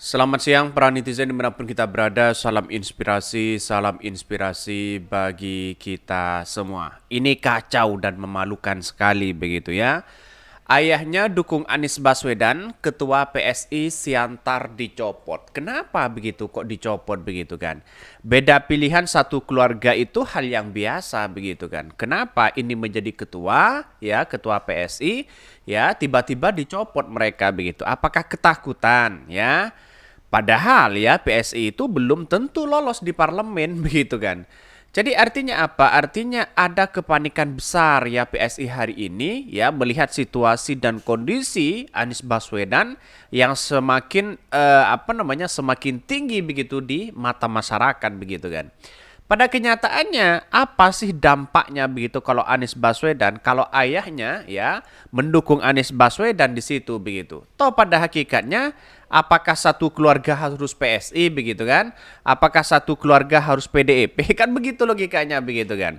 Selamat siang para netizen dimanapun kita berada, salam inspirasi bagi kita semua. Ini kacau dan memalukan sekali begitu ya. Ayahnya dukung Anies Baswedan, ketua PSI Siantar dicopot. Kenapa begitu kok dicopot begitu kan? Beda pilihan satu keluarga itu hal yang biasa begitu kan. Kenapa ini menjadi ketua ya, ketua PSI ya tiba-tiba dicopot mereka begitu. Apakah ketakutan ya? Padahal ya PSI itu belum tentu lolos di parlemen begitu kan. Jadi artinya apa? Artinya ada kepanikan besar ya PSI hari ini ya melihat situasi dan kondisi Anies Baswedan yang semakin tinggi begitu di mata masyarakat begitu kan. Pada kenyataannya, apa sih dampaknya begitu kalau Anies Baswedan, kalau ayahnya ya mendukung Anies Baswedan di situ begitu. Toh pada hakikatnya, apakah satu keluarga harus PSI begitu kan? Apakah satu keluarga harus PDIP? Kan begitu logikanya begitu kan.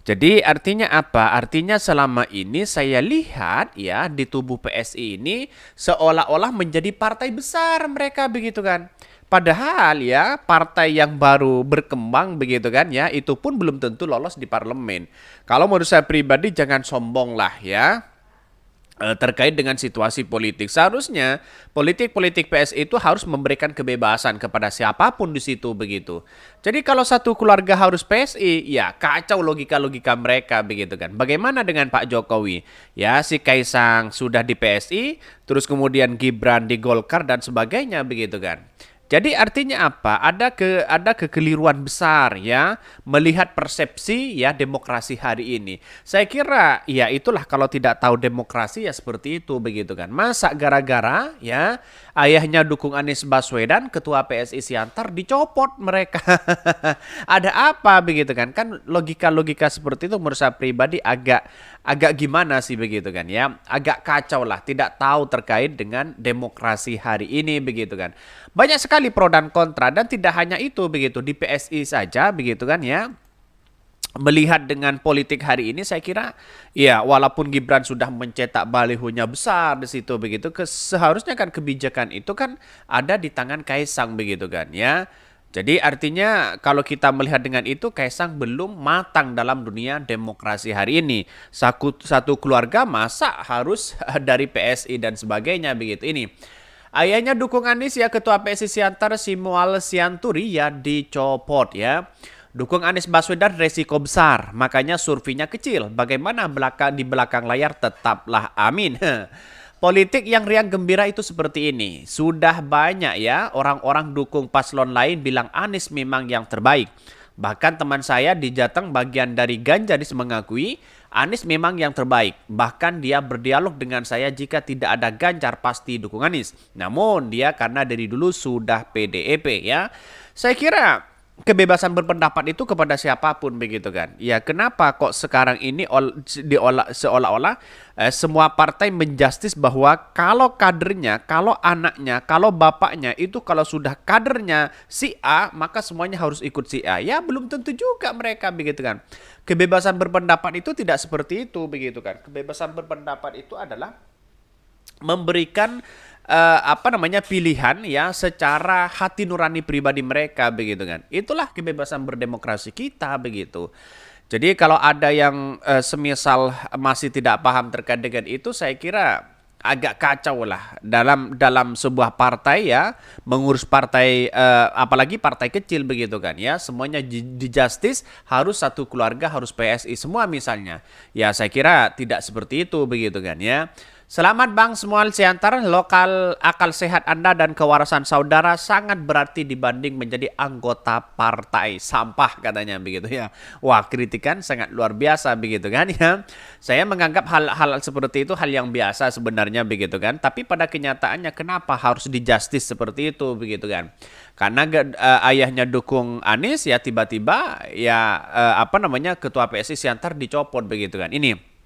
Jadi artinya apa? Artinya selama ini saya lihat ya di tubuh PSI ini seolah-olah menjadi partai besar mereka begitu kan. Padahal ya partai yang baru berkembang begitu kan ya itu pun belum tentu lolos di parlemen. Kalau menurut saya pribadi jangan sombong lah ya terkait dengan situasi politik. Seharusnya politik-politik PSI itu harus memberikan kebebasan kepada siapapun di situ begitu. Jadi kalau satu keluarga harus PSI, ya kacau logika-logika mereka begitu kan. Bagaimana dengan Pak Jokowi? Ya si Kaisang sudah di PSI, terus kemudian Gibran di Golkar dan sebagainya begitu kan. Jadi artinya apa? Ada kekeliruan besar ya melihat persepsi ya demokrasi hari ini. Saya kira ya itulah kalau tidak tahu demokrasi ya seperti itu begitu kan. Masa gara-gara ya ayahnya dukung Anies Baswedan ketua PSI Siantar dicopot mereka. Ada apa begitu kan? Kan logika-logika seperti itu menurut saya pribadi agak agak gimana sih begitu kan ya? Agak kacau lah, tidak tahu terkait dengan demokrasi hari ini begitu kan. Banyak sekali pro dan kontra dan tidak hanya itu begitu di PSI saja begitu kan ya. Melihat dengan politik hari ini saya kira ya walaupun Gibran sudah mencetak balihonya besar di situ begitu seharusnya kan kebijakan itu kan ada di tangan Kaisang begitu kan ya. Jadi artinya kalau kita melihat dengan itu Kaisang belum matang dalam dunia demokrasi hari ini. Satu keluarga masa harus dari PSI dan sebagainya begitu ini. Ayahnya dukung Anies ya ketua PSI Siantar Simual Sianturi ya dicopot ya. Dukung Anies Baswedan resiko besar, makanya surveinya kecil. Bagaimana di belakang layar tetaplah amin. Politik yang riang gembira itu seperti ini. Sudah banyak ya orang-orang dukung paslon lain bilang Anies memang yang terbaik. Bahkan teman saya di Jateng bagian dari Ganjaris mengakui Anies memang yang terbaik. Bahkan dia berdialog dengan saya jika tidak ada Ganjar pasti dukung Anies. Namun dia karena dari dulu sudah PDIP ya. Saya kira kebebasan berpendapat itu kepada siapapun begitu kan. Ya kenapa kok sekarang ini seolah-olah semua partai menjustis bahwa kalau kadernya, kalau anaknya, kalau bapaknya itu kalau sudah kadernya si A maka semuanya harus ikut si A. Ya belum tentu juga mereka begitu kan. Kebebasan berpendapat itu tidak seperti itu begitu kan. Kebebasan berpendapat itu adalah memberikan pilihan ya secara hati nurani pribadi mereka begitu kan. Itulah kebebasan berdemokrasi kita begitu. Jadi kalau ada yang semisal masih tidak paham terkait dengan itu saya kira agak kacau lah dalam sebuah partai ya mengurus partai apalagi partai kecil begitu kan ya semuanya di justice harus satu keluarga harus PSI semua misalnya ya saya kira tidak seperti itu begitu kan ya. Selamat Bang Semual Siantar, lokal akal sehat Anda dan kewarasan saudara sangat berarti dibanding menjadi anggota partai sampah katanya begitu ya. Wah kritikan sangat luar biasa begitu kan ya. Saya menganggap hal-hal seperti itu hal yang biasa sebenarnya begitu kan. Tapi pada kenyataannya kenapa harus di justice seperti itu begitu kan. Karena ayahnya dukung Anies ya tiba-tiba ya ketua PSI Siantar dicopot begitu kan. Ini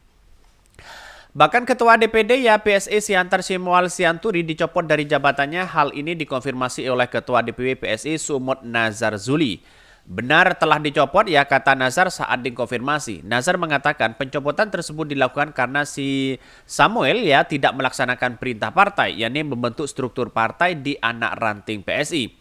bahkan Ketua DPD ya PSI Siantar Simual Sianturi dicopot dari jabatannya. Hal ini dikonfirmasi oleh Ketua DPW PSI Sumut Nazar Zuli. Benar telah dicopot ya, kata Nazar saat dikonfirmasi. Nazar mengatakan pencopotan tersebut dilakukan karena si Samuel ya tidak melaksanakan perintah partai, yakni membentuk struktur partai di anak ranting PSI.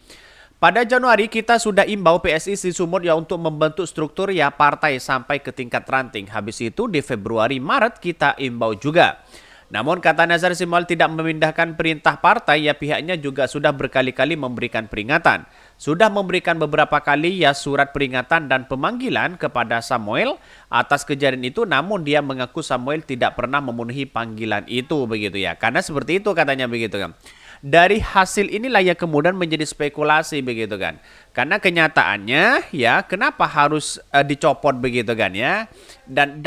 Pada Januari kita sudah imbau PSI si Sumut ya untuk membentuk struktur ya partai sampai ke tingkat ranting. Habis itu di Februari Maret kita imbau juga. Namun kata Nazar Samuel tidak memindahkan perintah partai ya, pihaknya juga sudah berkali-kali memberikan peringatan. Sudah memberikan beberapa kali ya surat peringatan dan pemanggilan kepada Samuel atas kejadian itu, namun dia mengaku Samuel tidak pernah memenuhi panggilan itu begitu ya. Karena seperti itu katanya begitu kan. Dari hasil inilah yang kemudian menjadi spekulasi begitu kan. Karena kenyataannya ya kenapa harus dicopot begitu kan ya. Dan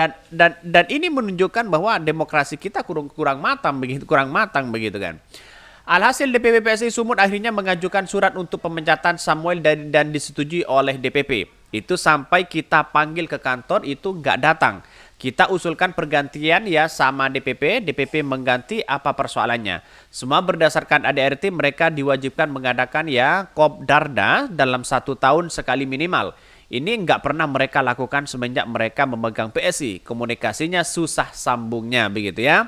ini menunjukkan bahwa demokrasi kita kurang matang begitu kan. Alhasil DPP PSI Sumut akhirnya mengajukan surat untuk pemecatan Samuel dan disetujui oleh DPP. Itu sampai kita panggil ke kantor itu nggak datang. Kita usulkan pergantian ya sama DPP mengganti apa persoalannya. Semua berdasarkan ADRT mereka diwajibkan mengadakan ya Kopdarda dalam 1 tahun sekali minimal. Ini nggak pernah mereka lakukan semenjak mereka memegang PSI. Komunikasinya susah sambungnya begitu ya.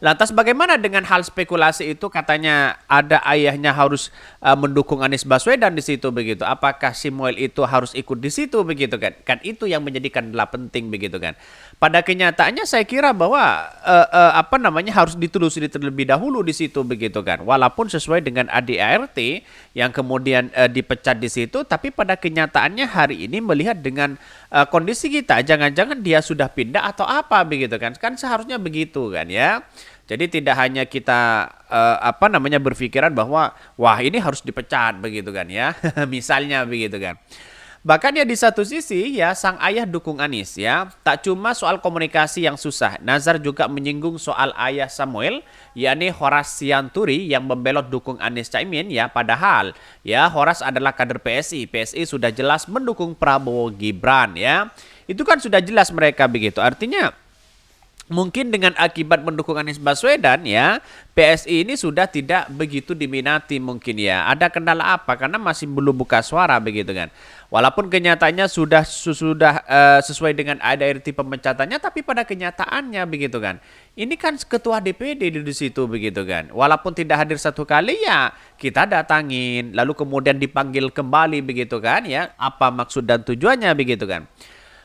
Lantas bagaimana dengan hal spekulasi itu, katanya ada ayahnya harus mendukung Anies Baswedan di situ begitu. Apakah Samuel itu harus ikut di situ begitu kan? Kan itu yang menjadikan penting begitu kan. Pada kenyataannya saya kira bahwa harus ditelusuri terlebih dahulu di situ begitu kan. Walaupun sesuai dengan ADART yang kemudian dipecat di situ, tapi pada kenyataannya hari ini melihat dengan kondisi kita, jangan-jangan dia sudah pindah atau apa begitu kan. Kan seharusnya begitu kan ya. Jadi tidak hanya kita berpikiran bahwa wah ini harus dipecat begitu kan ya. Misalnya begitu kan. Bahkan ya di satu sisi ya sang ayah dukung Anies ya. Tak cuma soal komunikasi yang susah, Nazar juga menyinggung soal ayah Samuel, yakni Horas Sianturi yang membelot dukung Anies Caimin ya. Padahal ya Horas adalah kader PSI. PSI sudah jelas mendukung Prabowo Gibran ya. Itu kan sudah jelas mereka begitu. Artinya mungkin dengan akibat mendukung Anies Baswedan ya, PSI ini sudah tidak begitu diminati mungkin ya. Ada kendala apa? Karena masih belum buka suara begitu kan. Walaupun kenyataannya sudah sesuai dengan ADART pemecatannya, tapi pada kenyataannya begitu kan. Ini kan ketua DPD di situ begitu kan. Walaupun tidak hadir 1 kali ya kita datangin, lalu kemudian dipanggil kembali begitu kan ya. Apa maksud dan tujuannya begitu kan.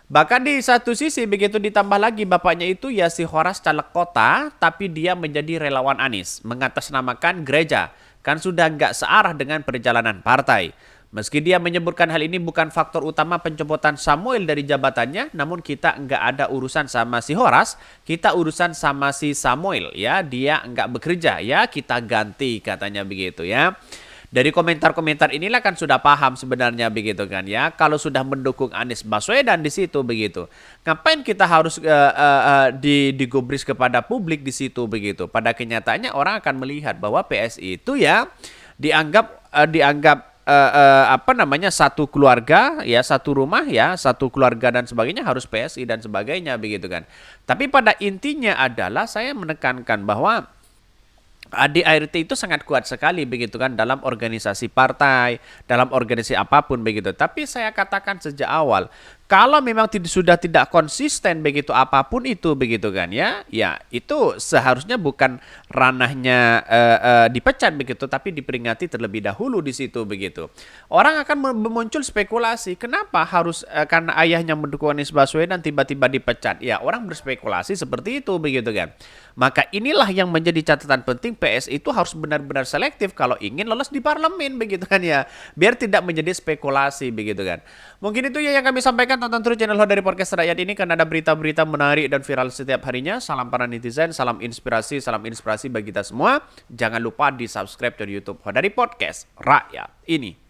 Bahkan di satu sisi begitu ditambah lagi bapaknya itu ya si Horas caleg kota, tapi dia menjadi relawan Anies, mengatasnamakan gereja. Kan sudah nggak searah dengan perjalanan partai. Meski dia menyebutkan hal ini bukan faktor utama pencopotan Samuel dari jabatannya, namun kita nggak ada urusan sama si Horas, kita urusan sama si Samuel ya, dia nggak bekerja ya, kita ganti katanya begitu ya. Dari komentar-komentar inilah kan sudah paham sebenarnya begitu kan ya. Kalau sudah mendukung Anies Baswedan di situ begitu. Ngapain kita harus digubris kepada publik di situ begitu. Pada kenyataannya orang akan melihat bahwa PSI itu ya dianggap satu keluarga ya, satu rumah ya, satu keluarga dan sebagainya harus PSI dan sebagainya begitu kan. Tapi pada intinya adalah saya menekankan bahwa ADART itu sangat kuat sekali begitu kan dalam organisasi partai, dalam organisasi apapun begitu. Tapi saya katakan sejak awal, kalau memang sudah tidak konsisten begitu apapun itu begitu kan ya, ya itu seharusnya bukan ranahnya dipecat begitu, tapi diperingati terlebih dahulu di situ begitu. Orang akan muncul spekulasi, kenapa harus karena ayahnya mendukung Anies Baswedan tiba-tiba dipecat? Ya orang berspekulasi seperti itu begitu kan. Maka inilah yang menjadi catatan penting, PSI itu harus benar-benar selektif kalau ingin lolos di parlemen begitu kan ya. Biar tidak menjadi spekulasi begitu kan. Mungkin itu ya yang kami sampaikan. Tonton terus channel Ho dari Podcast Rakyat ini karena ada berita-berita menarik dan viral setiap harinya. Salam para netizen, salam inspirasi bagi kita semua. Jangan lupa di subscribe di YouTube Ho dari Podcast Rakyat ini.